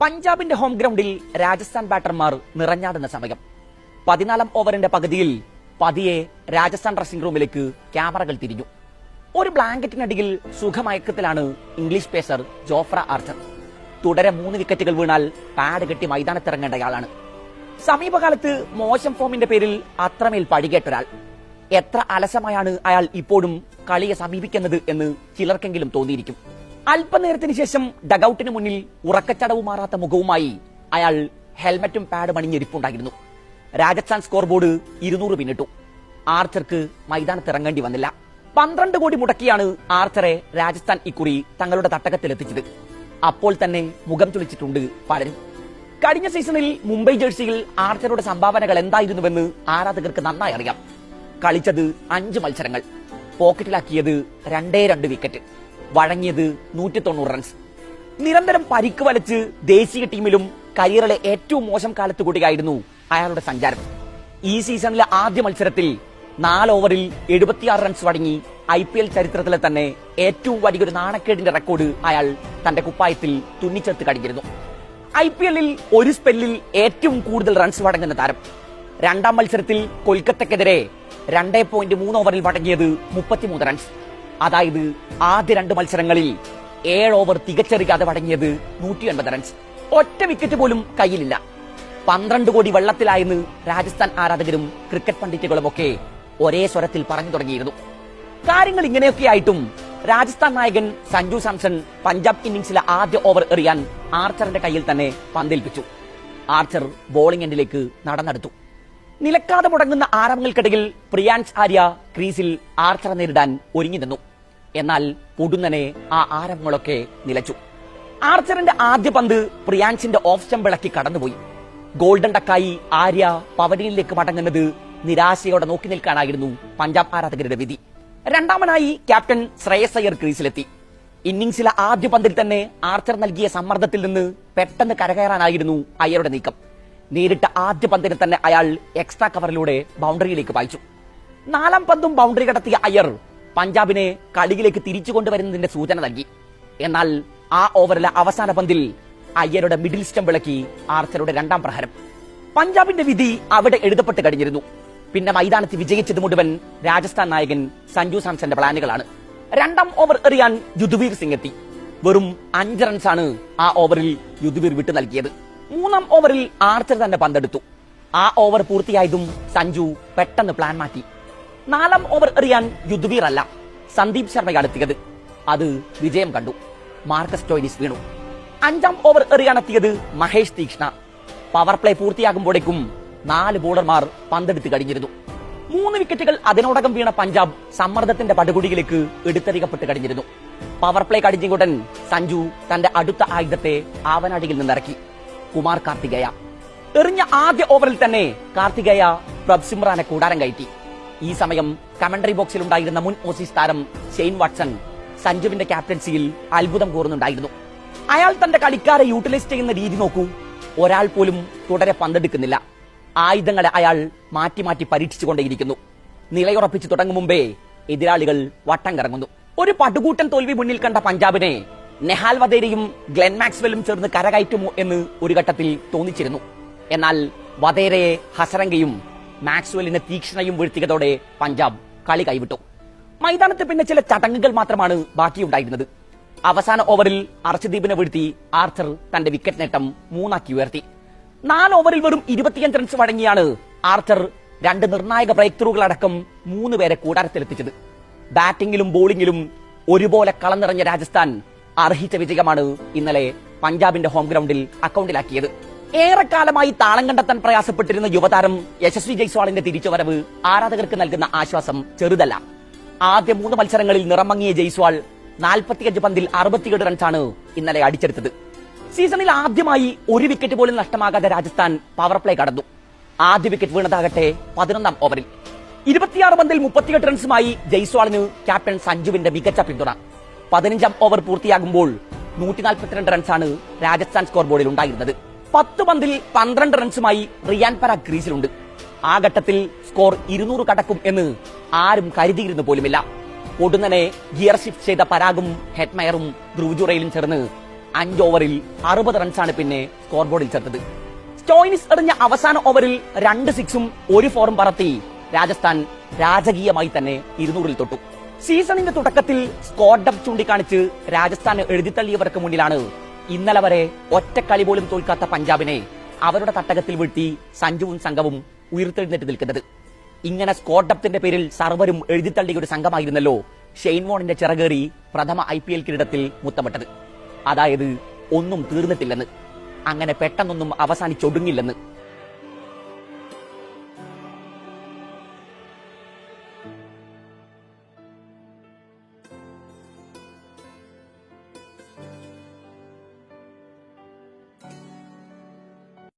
പഞ്ചാബിന്റെ home ഗ്രൗണ്ടിൽ രാജസ്ഥാൻ ബാറ്റർമാർ നിറഞ്ഞാടുന്ന സമയം 14 ഓവറിന്റെ പകുതിയിൽ പതിയെ രാജസ്ഥാൻ ഡ്രസ്സിംഗ് റൂമിലേക്ക് ക്യാമറകൾ തിരിഞ്ഞു. ഒരു ബ്ലാങ്കറ്റിനടിയിൽ സുഖമയക്കത്തിലാണ് ഇംഗ്ലീഷ് പേസർ ജോഫ്ര ആർച്ചർ. തുടരെ 3 വിക്കറ്റുകൾ വീണാൽ പാഡ് കെട്ടി മൈതാനത്തിറങ്ങേണ്ടയാളാണ്. സമീപകാലത്ത് മോശം ഫോമിന്റെ പേരിൽ അത്രമേൽ പഴികേട്ടൊരാൾ. എത്ര അലസമായാണ് അയാൾ ഇപ്പോഴും കളിയെ സമീപിക്കുന്നത് എന്ന് ചിലർക്കെങ്കിലും തോന്നിയിരിക്കും. അല്പനേരത്തിന് ശേഷം ഡഗൌട്ടിന് മുന്നിൽ ഉറക്കച്ചടവ് മാറാത്ത മുഖവുമായി അയാൾ ഹെൽമറ്റും പാഡും അണിഞ്ഞിരിപ്പുണ്ടായിരുന്നു. രാജസ്ഥാൻ സ്കോർ ബോർഡ് 200 പിന്നിട്ടു. ആർച്ചർക്ക് മൈതാനത്തിറങ്ങേണ്ടി വന്നില്ല. 12 കോടി മുടക്കിയാണ് ആർച്ചറെ രാജസ്ഥാൻ ഇക്കുറി തങ്ങളുടെ തട്ടകത്തിലെത്തിച്ചത്. അപ്പോൾ തന്നെ മുഖം ചുളിച്ചിട്ടുണ്ട് പലരും. കഴിഞ്ഞ സീസണിൽ മുംബൈ ജേഴ്സിയിൽ ആർച്ചറുടെ സംഭാവനകൾ എന്തായിരുന്നുവെന്ന് ആരാധകർക്ക് നന്നായി അറിയാം. കളിച്ചത് 5 മത്സരങ്ങൾ, പോക്കറ്റിലാക്കിയത് 2 വിക്കറ്റ്, വഴങ്ങിയത് 190 റൺസ്. നിരന്തരം പരിക്ക് വലച്ച് ദേശീയ ടീമിലും കരിയറിലെ ഏറ്റവും മോശം കാലത്ത് കൂടിയായിരുന്നു അയാളുടെ സഞ്ചാരം. ഈ സീസണിലെ ആദ്യ മത്സരത്തിൽ 4 ഓവറിൽ 76 റൺസ് വഴങ്ങി IPL ചരിത്രത്തിലെ തന്നെ ഏറ്റവും വലിയൊരു നാണക്കേടിന്റെ റെക്കോർഡ് അയാൾ തന്റെ കുപ്പായത്തിൽ തുന്നിച്ചേർത്ത് കഴിഞ്ഞിരുന്നു. IPL-ൽ ഒരു സ്പെല്ലിൽ ഏറ്റവും കൂടുതൽ റൺസ് വഴങ്ങുന്ന താരം. 2ാം മത്സരത്തിൽ കൊൽക്കത്തക്കെതിരെ 2.3 ഓവറിൽ വഴങ്ങിയത് 33 റൺസ്. അതായത് ആദ്യ 2 മത്സരങ്ങളിൽ 7 ഓവർ തികച്ചറിയാതെ വഴങ്ങിയത് 180 റൺസ്. ഒറ്റ വിക്കറ്റ് പോലും കയ്യിലില്ല. 12 കോടി വെള്ളത്തിലായെന്ന് രാജസ്ഥാൻ ആരാധകരും ക്രിക്കറ്റ് പണ്ഡിറ്റുകളും ഒക്കെ ഒരേ സ്വരത്തിൽ പറഞ്ഞു തുടങ്ങിയിരുന്നു. കാര്യങ്ങൾ ഇങ്ങനെയൊക്കെയായിട്ടും രാജസ്ഥാൻ നായകൻ സഞ്ജു സാംസൺ പഞ്ചാബ് ഇന്നിംഗ്സിലെ ആദ്യ ഓവർ എറിയാൻ ആർച്ചറിന്റെ കയ്യിൽ തന്നെ പന്തേൽപ്പിച്ചു. ആർച്ചർ ബോളിംഗ് എൻഡിലേക്ക് നടന്നെടുത്തു. നിലക്കാതെ മുടങ്ങുന്ന ആരവങ്ങൾക്കിടയിൽ പ്രിയാൻസ് ആര്യ ക്രീസിൽ ആർച്ചറെ നേരിടാൻ ഒരുങ്ങി നിന്നു. എന്നാൽ പൊടുന്നനെ ആ ആരവങ്ങളൊക്കെ നിലച്ചു. ആർച്ചറിന്റെ ആദ്യ പന്ത് പ്രിയാൻസിന്റെ ഓഫ് സ്റ്റംപ് ഇളക്കി കടന്നുപോയി. ഗോൾഡൻ ഡക്കായി ആര്യ പവലിയനിലേക്ക് മടങ്ങുന്നത് നിരാശയോടെ നോക്കി നിൽക്കാനായിരുന്നു പഞ്ചാബ് ആരാധകരുടെ വിധി. രണ്ടാമനായി ക്യാപ്റ്റൻ ശ്രേയസ് അയ്യർ ക്രീസിലെത്തി. ഇന്നിംഗ്സിലെ ആദ്യ പന്തിൽ തന്നെ ആർച്ചർ നൽകിയ സമ്മർദ്ദത്തിൽ നിന്ന് പെട്ടെന്ന് കരകയറാനായിരുന്നു അയ്യരുടെ നീക്കം. നേരിട്ട ആദ്യ പന്തിന് തന്നെ അയാൾ എക്സ്ട്രാ കവറിലൂടെ ബൗണ്ടറിയിലേക്ക് പായിച്ചു. 4ാം പന്തും ബൗണ്ടറി കടത്തിയ അയ്യർ പഞ്ചാബിനെ കളിയിലേക്ക് തിരിച്ചു കൊണ്ടുവരുന്നതിന്റെ സൂചന നൽകി. എന്നാൽ ആ ഓവറിലെ അവസാന പന്തിൽ അയ്യരുടെ മിഡിൽ സ്റ്റംപ് ഇളക്കി ആർച്ചറുടെ 2ാം പ്രഹരം. പഞ്ചാബിന്റെ വിധി അവിടെ എഴുതപ്പെട്ട് കഴിഞ്ഞിരുന്നു. പിന്നെ മൈതാനത്ത് വിജയിച്ചത് മുഴുവൻ രാജസ്ഥാൻ നായകൻ സഞ്ജു സാംസന്റെ പ്ലാനുകളാണ്. 2ാം ഓവർ എറിയാൻ യുദ്വീർ സിംഗ് എത്തി. വെറും 5 റൺസാണ് ആ ഓവറിൽ യുദ്വീർ വിട്ടു നൽകിയത്. 3ാം ഓവറിൽ ആർച്ചർ തന്നെ പന്തെടുത്തു. ആ ഓവർ പൂർത്തിയായതും സഞ്ജു പെട്ടെന്ന് പ്ലാൻ മാറ്റി. 4ാം ഓവർ എറിയാൻ യുദ്വീർ അല്ല, സന്ദീപ് ശർമ്മയാണ് എത്തിയത്. അത് വിജയം കണ്ടു. മാർക്കസ് സ്റ്റോയിനിസ് വീണു. 5ാം ഓവർ എറിയാനെത്തിയത് മഹേഷ് തീക്ഷ്ണ. പവർ പ്ലേ പൂർത്തിയാകുമ്പോഴേക്കും 4 ബോളർമാർ പന്തെടുത്ത് കഴിഞ്ഞിരുന്നു. 3 വിക്കറ്റുകൾ അതിനോടകം വീണ പഞ്ചാബ് സമ്മർദ്ദത്തിന്റെ പടുകുടിയിലേക്ക് എടുത്തെറിയപ്പെട്ട് കഴിഞ്ഞിരുന്നു. പവർ പ്ലേ കടിഞ്ഞുകൊണ്ടൻ സഞ്ജു തന്റെ അടുത്ത ആയുധത്തെ ആവനാടിയിൽ നിന്നിറക്കി. കുമാർ കാർത്തികേയ എറിഞ്ഞ ആദ്യ ഓവറിൽ തന്നെ കാർത്തികേയ പ്രഭ് സിമ്രാനെ കൂടാരം കയറ്റി. ഈ സമയം കമന്ററി ബോക്സിൽ ഉണ്ടായിരുന്ന മുൻ ഓസീസ് താരം ഷെയ്ൻ വാട്സൺ സഞ്ജുവിന്റെ ക്യാപ്റ്റൻസിയിൽ അത്ഭുതം കൂറുന്നുണ്ടായിരുന്നു. അയാൾ തന്റെ കളിക്കാരെ യൂട്ടിലൈസ് ചെയ്യുന്ന രീതി നോക്കൂ. ഒരാൾ പോലും തുടരെ പന്തെടുക്കുന്നില്ല. ആയുധങ്ങളെ അയാൾ മാറ്റി മാറ്റി പരീക്ഷിച്ചുകൊണ്ടേയിരിക്കുന്നു. നിലയുറപ്പിച്ചു തുടങ്ങും മുമ്പേ എതിരാളികൾ വട്ടം കറങ്ങുന്നു. ഒരു പടുകൂട്ടൻ തോൽവി മുന്നിൽ കണ്ട പഞ്ചാബിനെ നെഹാൽ വധേരയും ഗ്ലെൻ മാക്സ്വെല്ലും ചേർന്ന് കരകയറ്റുമോ എന്ന് ഒരു ഘട്ടത്തിൽ തോന്നിച്ചിരുന്നു. എന്നാൽ വധേരയെ ഹസരംഗയും മാക്സ്വെല്ലിനെ തീക്ഷ്ണയും വീഴ്ത്തിയതോടെ പഞ്ചാബ് കളി കൈവിട്ടു. മൈതാനത്ത് പിന്നെ ചില ചടങ്ങുകൾ മാത്രമാണ് ബാക്കിയുണ്ടായിരുന്നത്. അവസാന ഓവറിൽ അർഷദീപിനെ വീഴ്ത്തി ആർച്ചർ തന്റെ വിക്കറ്റ് നേട്ടം 3 ഉയർത്തി. 4 ഓവറിൽ വെറും 25 റൺസ് വഴങ്ങിയാണ് ആർച്ചർ 2 നിർണായക ബ്രേക്ക് ത്രൂകളടക്കം 3 പേരെ കൂടാരത്തിലെത്തിച്ചത്. ബാറ്റിംഗിലും ബോളിംഗിലും ഒരുപോലെ കളം നിറഞ്ഞ രാജസ്ഥാൻ അർഹിച്ച വിജയമാണ് ഇന്നലെ പഞ്ചാബിന്റെ ഹോം ഗ്രൗണ്ടിൽ അക്കൗണ്ടിലാക്കിയത്. ഏറെക്കാലമായി താളം കണ്ടെത്താൻ പ്രയാസപ്പെട്ടിരുന്ന യുവതാരം യശസ്വി ജയ്സ്വാളിന്റെ തിരിച്ചുവരവ് ആരാധകർക്ക് നൽകുന്ന ആശ്വാസം ചെറുതല്ല. ആദ്യ 3 മത്സരങ്ങളിൽ നിറമങ്ങിയ ജയ്സ്വാൾ 45 പന്തിൽ 67 റൺസാണ് ഇന്നലെ അടിച്ചെടുത്തത്. സീസണിൽ ആദ്യമായി 1 വിക്കറ്റ് പോലും നഷ്ടമാകാതെ രാജസ്ഥാൻ പവർ പ്ലേ കടന്നു. ആദ്യ വിക്കറ്റ് വീണതാകട്ടെ 11ാം ഓവറിൽ. 26 പന്തിൽ 38 റൺസുമായി ജയ്സ്വാളിന് ക്യാപ്റ്റൻ സഞ്ജുവിന്റെ മികച്ച പിന്തുണ. 15ാം ഓവർ പൂർത്തിയാകുമ്പോൾ 142 റൺസാണ് രാജസ്ഥാൻ സ്കോർ ബോർഡിൽ ഉണ്ടായിരുന്നത്. 10 പന്തിൽ 12 റൺസുമായി റിയാൻ പരാഗ് ക്രീസിലുണ്ട്. ആ ഘട്ടത്തിൽ സ്കോർ 200 കടക്കും എന്ന് ആരും കരുതിയിരുന്നു പോലുമില്ല. ഒടുന്നനെ ഗിയർ ഷിഫ്റ്റ് ചെയ്ത പരാഗും ഹെറ്റ്മയറും ധ്രുവ് ജുറയിലും ചേർന്ന് 5 ഓവറിൽ 60 റൺസാണ് പിന്നെ സ്കോർ ബോർഡിൽ ചേർത്തത്. സ്റ്റോയിനിസ് എറിഞ്ഞ അവസാന ഓവറിൽ 2 സിക്സും 1 ഫോറും പറത്തി രാജസ്ഥാൻ രാജകീയമായി തന്നെ 200-ൽ തൊട്ടു. സീസണിന്റെ തുടക്കത്തിൽ സ്കോഡപ്പ് ചൂണ്ടിക്കാണിച്ച് രാജസ്ഥാൻ എഴുതിത്തള്ളിയവർക്ക് മുന്നിലാണ് ഇന്നലെ വരെ ഒറ്റ കളി പോലും തോൽക്കാത്ത പഞ്ചാബിനെ അവരുടെ തട്ടകത്തിൽ വീഴ്ത്തി സഞ്ജുവും സംഘവും ഉയർത്തെഴുന്നേറ്റ് നിൽക്കുന്നത്. ഇങ്ങനെ സ്കോഡപ്പത്തിന്റെ പേരിൽ സർവരും എഴുതിത്തള്ളിയ ഒരു സംഘമായിരുന്നല്ലോ ഷെയ്ൻ വോണിന്റെ ചിറകേറി പ്രഥമ IPL കിരീടത്തിൽ മുത്തമിട്ടത്. അതായത് ഒന്നും തീർന്നിട്ടില്ലെന്ന്, അങ്ങനെ പെട്ടെന്നൊന്നും അവസാനിച്ചൊടുങ്ങില്ലെന്ന്.